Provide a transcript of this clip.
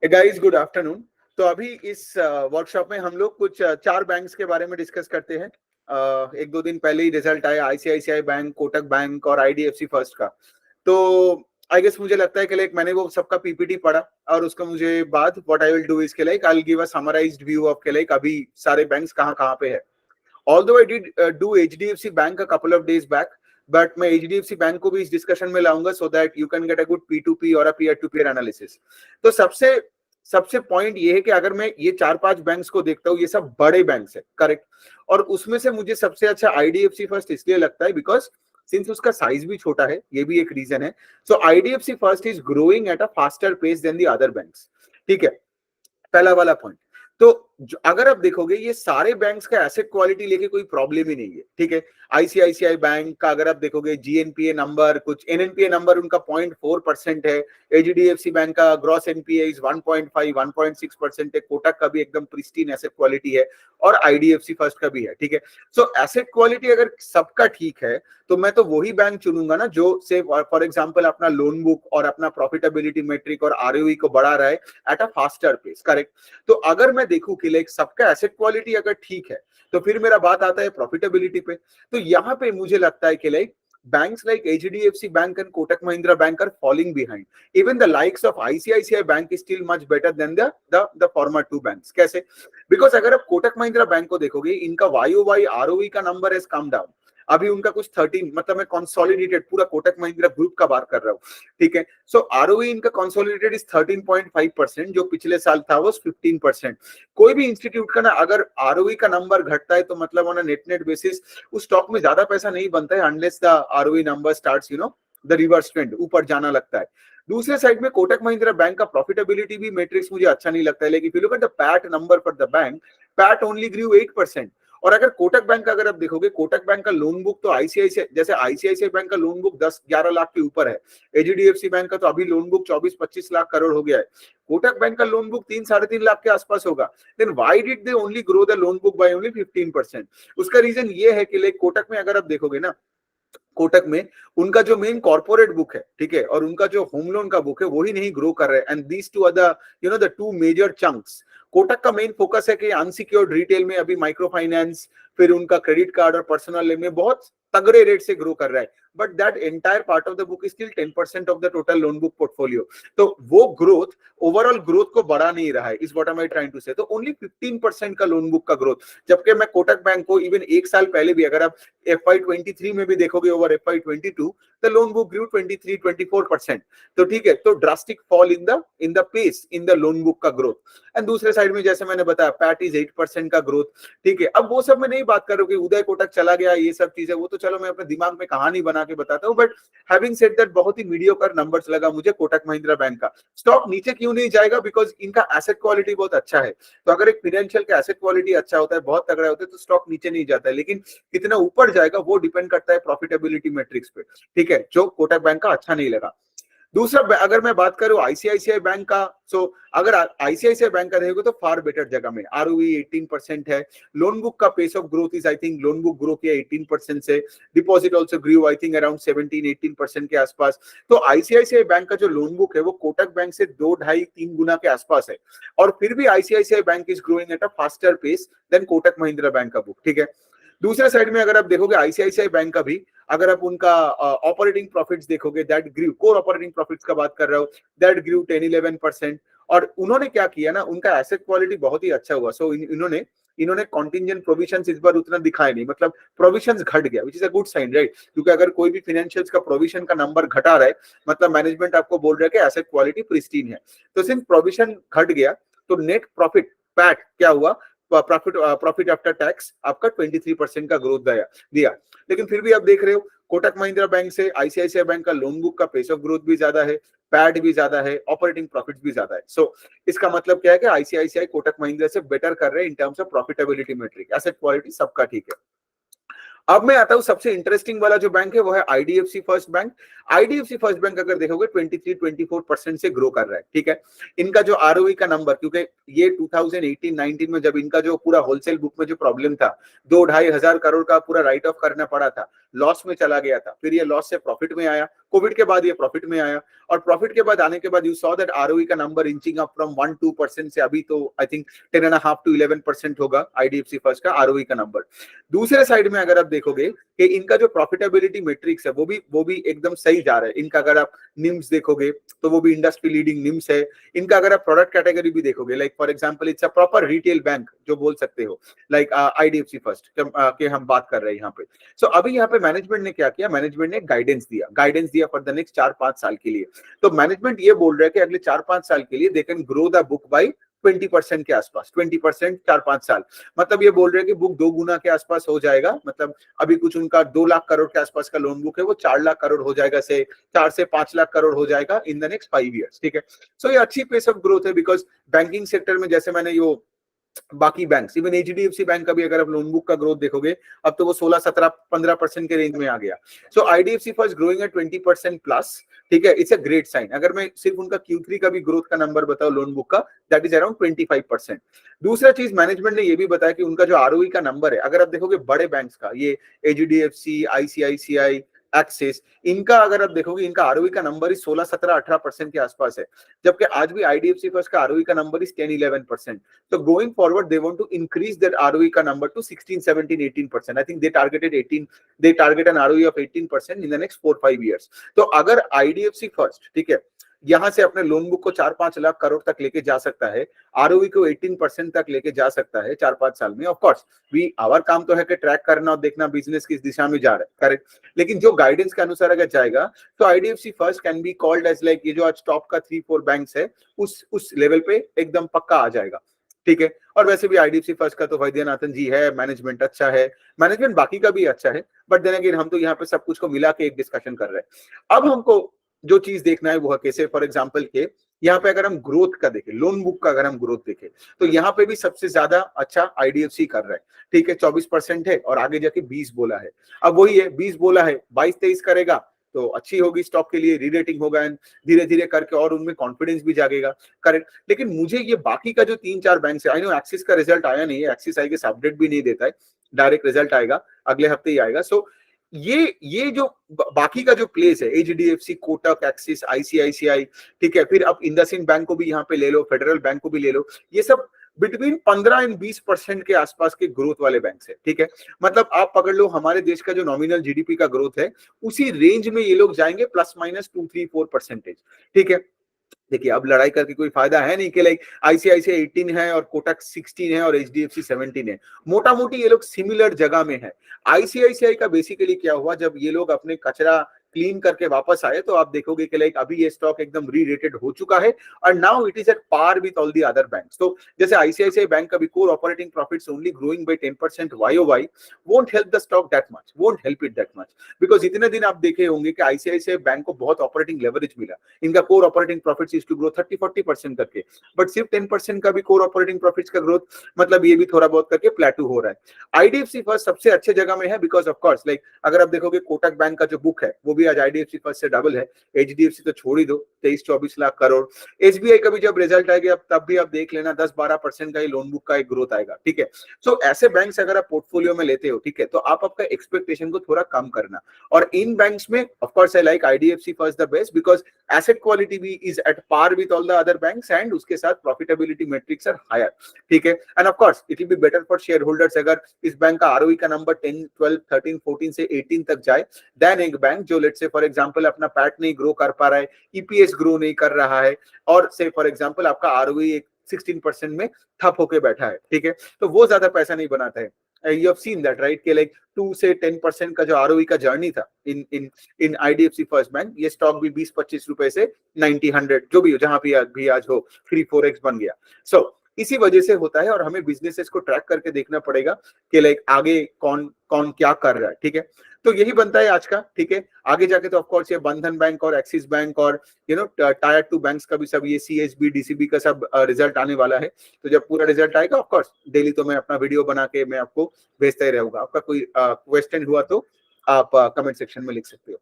Guys good afternoon. तो अभी इस वर्कशॉप में हम लोग कुछ चार बैंक्स के बारे में डिस्कस करते हैं। एक दो दिन पहले ही रिजल्ट आया आईसीआईसीआई बैंक, कोटक बैंक और आईडीएफसी फर्स्ट का। तो आई गेस मुझे लगता है कि लाइक मैंने वो सबका पीपीटी पढ़ा और उसका मुझे बाद व्हाट आई विल डू इसके like I will give a summarised view of के लाइक अभी सारे बैंक्स कहाँ कहाँ पे है। Although I did do HDFC bank a couple of days back, but मैं एचडीएफसी बैंक को भी इस डिस्कशन में लाऊंगा so that you can get a good P to P और a peer to peer analysis. तो सबसे सबसे पॉइंट ये है कि अगर मैं ये चार पांच बैंक्स को देखता हूँ, ये सब बड़े बैंक्स है, करेक्ट। और उसमें से मुझे सबसे अच्छा आईडीएफसी फर्स्ट इसलिए लगता है बिकॉज सिंस उसका साइज भी छोटा है, ये भी एक रीजन है। So IDFC first is growing at a faster pace than the other banks. ठीक है, पहला वाला पॉइंट। तो अगर आप देखोगे ये सारे बैंक्स का एसेट क्वालिटी लेके कोई प्रॉब्लम ही नहीं है। ठीक है, आईसीआईसीआई बैंक का अगर आप देखोगे जीएनपीए नंबर, कुछ एनएनपीए नंबर उनका 0.4% है। एचडीएफसी बैंक का ग्रॉस एनपीए इज 1.5 1.6% है। कोटक का भी एकदम प्रिस्टीन एसेट क्वालिटी है और आईडीएफसी फर्स्ट का भी है। ठीक है, सो एसेट क्वालिटी अगर सबका ठीक है तो मैं तो वही बैंक चुनूंगा ना जो से फॉर एग्जांपल अपना लोन बुक और अपना प्रॉफिटेबिलिटी मेट्रिक और आरओई को बढ़ा रहा है at a faster pace, correct. तो अगर मैं देखूं कि लाइक सबका एसेट क्वालिटी अगर ठीक है तो फिर मेरा बात आता है प्रॉफिटेबिलिटी पे। तो यहाँ पे मुझे लगता है कि like banks like HDFC Bank and Kotak Mahindra Bank are falling behind. Even the likes of ICICI Bank is still much better than the former two banks. कैसे? Because अगर आप कोटक महिंद्रा बैंक को देखोगे, इनका YOY ROE का number has come down. अभी उनका कुछ 13, मतलब मैं कंसोलिडेटेड पूरा कोटक महिंद्रा ग्रुप का बात कर रहा हूँ। ठीक है, सो आरओई इनका कंसोलिडेटेड इज 13.5%, जो पिछले साल था वो 15%। कोई भी इंस्टीट्यूट का ना अगर आरओई का नंबर घटता है तो मतलब ऑन नेट बेसिस उस स्टॉक में ज्यादा पैसा नहीं बनता है unless the ROE number starts the reverse trend ऊपर जाना लगता है। दूसरे साइड में कोटक महिंद्रा बैंक का प्रॉफिटेबिलिटी भी मैट्रिक्स मुझे अच्छा नहीं लगता है, लेकिन if you look at the PAT number for the bank, PAT only grew 8%। और अगर कोटक बैंक का अगर आप देखोगे, कोटक बैंक का लोन बुक तो आईसीआईसीआई जैसे आईसीआईसीआई बैंक का लोन बुक 10-11 लाख के ऊपर है। एचडीएफसी बैंक का तो अभी लोन बुक 24-25 लाख करोड़ हो गया है। कोटक बैंक का लोन बुक 3-3.5 लाख के आसपास होगा। Then why did they only grow the loan book by only 15%? उसका रीजन ये है कि लाइक कोटक में अगर आप देखोगे ना, कोटक में उनका जो मेन कॉर्पोरेट बुक है, ठीक है, और उनका जो होम लोन का बुक है वही नहीं ग्रो कर रहे हैं। And these two other the two major chunks. Kotak का मेन फोकस है कि अनसिक्योर्ड रिटेल में अभी माइक्रो फाइनेंस, फिर उनका क्रेडिट कार्ड और पर्सनल लोन में बहुत तगड़े रेट से ग्रो कर रहा है। But that entire part of the book is still 10% of the total loan book portfolio. तो वो ग्रोथ ओवरऑल ग्रोथ को बढ़ा नहीं रहा है, is what I am trying to say. तो ओनली 15% का लोन बुक का ग्रोथ, जबकि मैं कोटक बैंक को इवन एक साल पहले भी अगर आप FY23 में भी देखोगे over FY22, the loan book grew 23-24%। तो ठीक है, तो drastic fall in the pace in the loan book का ग्रोथ। एंड दूसरे साइड में जैसे मैंने बताया पैट इज 8% का ग्रोथ। ठीक है, अब वो सब मैं नहीं बात कर रहा हूँ कि उदय कोटक चला गया, ये सब चीजें, वो तो चलो मैं अपने दिमाग में कहानी बना के बताता हूँ। बट हैविंग सेड दैट बहुत ही मीडियोकर नंबर्स लगा मुझे कोटक महिंद्रा बैंक का। स्टॉक नीचे क्यों नहीं जाएगा? बिकॉज इनका एसेट क्वालिटी बहुत अच्छा है। तो अगर एक फाइनेंशियल का एसेट क्वालिटी अच्छा होता है, बहुत तगड़ा होता है, तो स्टॉक नीचे नहीं जाता है। लेकिन कितना ऊपर जाएगा वो डिपेंड करता है प्रॉफिटेबिलिटी मैट्रिक्स पे। ठीक है, जो कोटक बैंक का अच्छा नहीं लगा। दूसरा अगर मैं बात करूं आईसीआईसीआई बैंक का, सो अगर आईसीआईसीआई बैंक का देखोगे तो फार बेटर जगह में आरओई 18% है। लोन बुक का pace of growth is I think loan book grow किया 18% से। Deposit also grew I think around 17-18% के आसपास। तो आईसीआईसीआई बैंक का जो लोन बुक है वो कोटक बैंक से 2-2.5-3 गुना के आसपास है। और फिर भी ICICI bank is growing at a faster pace than Kotak Mahindra bank का बुक। ठीक है, दूसरे साइड में अगर आप देखोगे आईसीआईसीआई बैंक का भी, अगर आप उनका ऑपरेटिंग प्रॉफिट्स देखोगे, that grew, core operating profits का बात कर रहा हूं, दैट ग्रू 10-11%। और उन्होंने क्या किया ना, उनका एसेट क्वालिटी बहुत ही अच्छा हुआ। सो इन्होंने कॉन्टिंजेंट प्रोविजंस इस बार उतना दिखाए नहीं, मतलब प्रोविजंस घट गया, which is a good sign, right. क्योंकि अगर कोई भी फाइनेंशियल्स का प्रोविजन का नंबर घटा रहा है, मतलब मैनेजमेंट आपको बोल रहा है कि एसेट क्वालिटी प्रिस्टीन है। तो सिंस प्रोविजन घट गया तो नेट प्रॉफिट पैट क्या हुआ, प्रॉफिट आफ्टर टैक्स आपका 23% का ग्रोथ दिया। लेकिन फिर भी आप देख रहे हो कोटक महिंद्रा बैंक से आईसीआईसीआई बैंक का लोन बुक का पेस ऑफ ग्रोथ भी ज्यादा है, पैड भी ज्यादा है, ऑपरेटिंग प्रॉफिट भी ज्यादा है। सो इसका मतलब क्या है कि आईसीआईसीआई कोटक महिंद्रा से बेटर कर रहे हैं in terms of profitability metric. Asset quality सबका ठीक है। अब मैं आता हूं सबसे इंटरेस्टिंग वाला जो बैंक है वो है IDFC first bank. IDFC first bank अगर देखोगे 23-24% से ग्रो कर रहा है। ठीक है, इनका जो आरओई का नंबर, क्योंकि ये 2018-19 में जब इनका जो पूरा होलसेल बुक में जो प्रॉब्लम था, 2-2.5 हजार करोड़ का पूरा राइट ऑफ करना पड़ा था, लॉस में चला गया था, फिर ये लॉस से प्रॉफिट में आया, कोविड के बाद ये प्रॉफिट में आया, और प्रॉफिट के बाद आने के बाद यू सॉ दैट आरओई का नंबर इंचिंग अप फ्रॉम 1-2% से अभी तो आई थिंक 10.5 to 11% होगा आईडीएफसी फर्स्ट का आरओई का नंबर। दूसरे साइड में अगर आप देखोगे कि इनका जो प्रॉफिटेबिलिटी मैट्रिक्स है वो भी एकदम सही जा रहा है। इनका अगर आप निम्स देखोगे तो वो भी इंडस्ट्री लीडिंग निम्स है। इनका अगर आप प्रोडक्ट कैटेगरी भी देखोगे, like for example it's a proper retail bank जो बोल सकते हो, लाइक आईडीएफसी फर्स्ट के हम बात कर रहे हैं यहाँ पे। सो अभी यहाँ पे मैनेजमेंट ने क्या किया, मैनेजमेंट ने गाइडेंस दिया फॉर द नेक्स्ट 4-5 साल के लिए। तो मैनेजमेंट ये बोल रहा है कि अगले 4-5 साल के लिए they can grow the book by 20% के आसपास, 20% 4-5 साल, मतलब ये बोल रहे हैं कि बुक 2 गुना के आसपास हो जाएगा। मतलब अभी कुछ उनका 2 लाख करोड़ के आसपास का लोन बुक है, वो 4 लाख करोड़ हो जाएगा, से 4 से 5 लाख करोड़ हो जाएगा इन द नेक्स्ट 5 ईयर्स। ठीक है, सो ये अच्छी पेस ऑफ ग्रोथ है, बिकॉज बैंकिंग सेक्टर में जैसे मैंने यो बाकी बैंक, इवन एचडीएफसी बैंक का भी अगर आप लोन बुक का ग्रोथ देखोगे अब तो वो 16-17-15% के रेंज में आ गया। So IDFC first growing at 20% plus. ठीक है, इट्स अ ग्रेट साइन। अगर मैं सिर्फ उनका Q3 का भी ग्रोथ का नंबर बताऊं लोन बुक का, दैट इज अराउंड 25%। दूसरा चीज मैनेजमेंट ने ये भी बताया कि उनका जो आरओई का नंबर है, अगर आप देखोगे बड़े बैंक्स का, ये एचडीएफसी, आईसीआईसीआई, एक्सिस, इनका अगर आप देखोगे इनका आरओई का नंबर ही 16-17-18% के आसपास है, जबकि आज भी आईडीएफसी फर्स्ट का आरओई का number is 10-11%। So going forward, they want to increase their ROE का number to 16, 17, 18%. I think they targeted 18. They target an ROE of 18% in the next 4-5 years. तो अगर IDFC फर्स्ट, ठीक है, यहां से अपने लोन बुक को 4-5 लाख करोड़ तक लेके जा सकता है, आरओई को 18% तक लेके जा सकता है 4-5 साल में, ऑफ कोर्स वी आवर काम तो है कि ट्रैक करना और देखना बिजनेस किस दिशा में जा रहा है, करेक्ट। लेकिन जो गाइडेंस के अनुसार अगर जाएगा तो IDFC first can be called as like, ये जो आज टॉप का 3-4 बैंक्स है उस लेवल पे एकदम पक्का आ जाएगा। ठीक है, और वैसे भी आईडीएफसी फर्स्ट का तो वैद्यनाथन जी है, मैनेजमेंट अच्छा है, मैनेजमेंट बाकी का भी अच्छा है, बट देन अगेन हम तो यहाँ पे सब कुछ को मिला के एक डिस्कशन कर रहे हैं। अब हमको जो चीज देखना है वो है कैसे, फॉर एग्जांपल के यहाँ पे अगर हम ग्रोथ का देखें, लोन बुक का अगर हम ग्रोथ देखें, तो यहाँ पे भी सबसे ज्यादा अच्छा आईडीएफसी कर रहा है। ठीक है, 24% है और आगे जाके 20 बोला है। अब वही है, 20 बोला है, 22-23 करेगा तो अच्छी होगी स्टॉक के लिए, रीरेटिंग होगा, धीरे धीरे करके और उनमें कॉन्फिडेंस भी जागेगा, करेक्ट। लेकिन मुझे ये बाकी का जो 3-4 बैंक है, आई नो एक्सिस का रिजल्ट आया नहीं है, एक्सिस आई गेस अपडेट भी नहीं देता है, डायरेक्ट रिजल्ट आएगा अगले हफ्ते ही आएगा। सो ये जो बाकी का जो प्लेस है, एचडीएफसी, कोटक, एक्सिस, आईसीआईसीआई, ठीक है, फिर अब इंडसइंड बैंक को भी यहाँ पे ले लो, फेडरल बैंक को भी ले लो, ये सब बिटवीन 15 और 20% के आसपास के ग्रोथ वाले बैंक है। ठीक है, मतलब आप पकड़ लो हमारे देश का जो नॉमिनल जीडीपी का ग्रोथ है उसी रेंज में ये लोग जाएंगे, ±2-3-4%। ठीक है, देखिए अब लड़ाई करके कोई फायदा है नहीं कि लाइक आईसीआईसीआई 18 है और कोटक 16 है और एचडीएफसी 17 है, मोटा मोटी ये लोग सिमिलर जगह में है। आईसीआईसीआई का बेसिकली क्या हुआ, जब ये लोग अपने कचरा क्लीन करके वापस आए तो आप देखोगे कि लाइक अभी ये स्टॉक एकदम री रेटेड हो चुका है और now it is at par with all the other banks. तो जैसे आईसीआईसीआई बैंक का भी core operating profits only growing by 10% YOY won't help the stock that much, won't help it that much, because इतने दिन आप देखे होंगे कि आईसीआईसीआई बैंक को बहुत ऑपरेटिंग लेवरेज मिला, इनका core operating profits is to grow 30-40% करके, बट सिर्फ 10% का भी कोर ऑपरेटिंग प्रॉफिट्स का ग्रोथ, मतलब ये भी थोड़ा बहुत करके प्लेटू हो रहा है। आईडीएफसी फर्स्ट सबसे अच्छे जगह में है बिकॉज ऑफ कोर्स लाइक अगर आप देखोगे कोटक बैंक का जो बुक है वो भी आज आईडीएफसी फर्स्ट से डबल है, एचडीएफसी तो छोड़ ही दो, 23-24 लाख करोड़। एसबीआई का भी जब रिजल्ट आएगा तब भी आप देख लेना 10-12% का ही लोन बुक का एक ग्रोथ आएगा। ठीक है, सो ऐसे बैंक्स अगर आप पोर्टफोलियो में लेते हो, ठीक है, तो आप आपका एक्सपेक्टेशन को थोड़ा कम करना, और इन बैंक्स में of course I like IDFC first the best because asset quality भी is at par with all the other banks and उसके साथ प्रॉफिटेबिलिटी मेट्रिक्स आर हायर। ठीक है, and of course it will be better for shareholders अगर इस bank का ROE का number 10, 12, 13, 14 से 18 तक जाए, देन एक बैंक जो लेट्स से फॉर एग्जांपल अपना पैट नहीं ग्रो कर पा रहा है, ईपीएस ग्रो नहीं कर रहा है, और से फॉर एग्जांपल आपका आरओई एक 16% में ठप होके बैठा है, ठीक है, तो वो ज्यादा पैसा नहीं बनाता है। You have seen that, right? कि like 2 से 10% का जो आरओई का जर्नी था इन आईडीएफसी फर्स्ट बैंक, ये स्टॉक भी 20-25 रुपए से 90-100 जो भी हो, जहां भी आज हो 3-4x बन गया। सो इसी वजह से होता है और हमें बिजनेसेस को ट्रैक करके देखना पड़ेगा कि लाइक आगे कौन कौन क्या कर रहा है। ठीक है, तो यही बनता है आज का। ठीक है, आगे जाके तो ऑफ कोर्स ये बंधन बैंक और एक्सिस बैंक और टायर 2 बैंक्स का भी सब, ये सीएसबी, डीसीबी का सब रिजल्ट आने वाला है। तो जब पूरा रिजल्ट आएगा ऑफ कोर्स डेली तो मैं अपना वीडियो बना के मैं आपको भेजता ही रहूंगा। आपका कोई क्वेश्चन हुआ तो आप कमेंट सेक्शन में लिख सकते हो।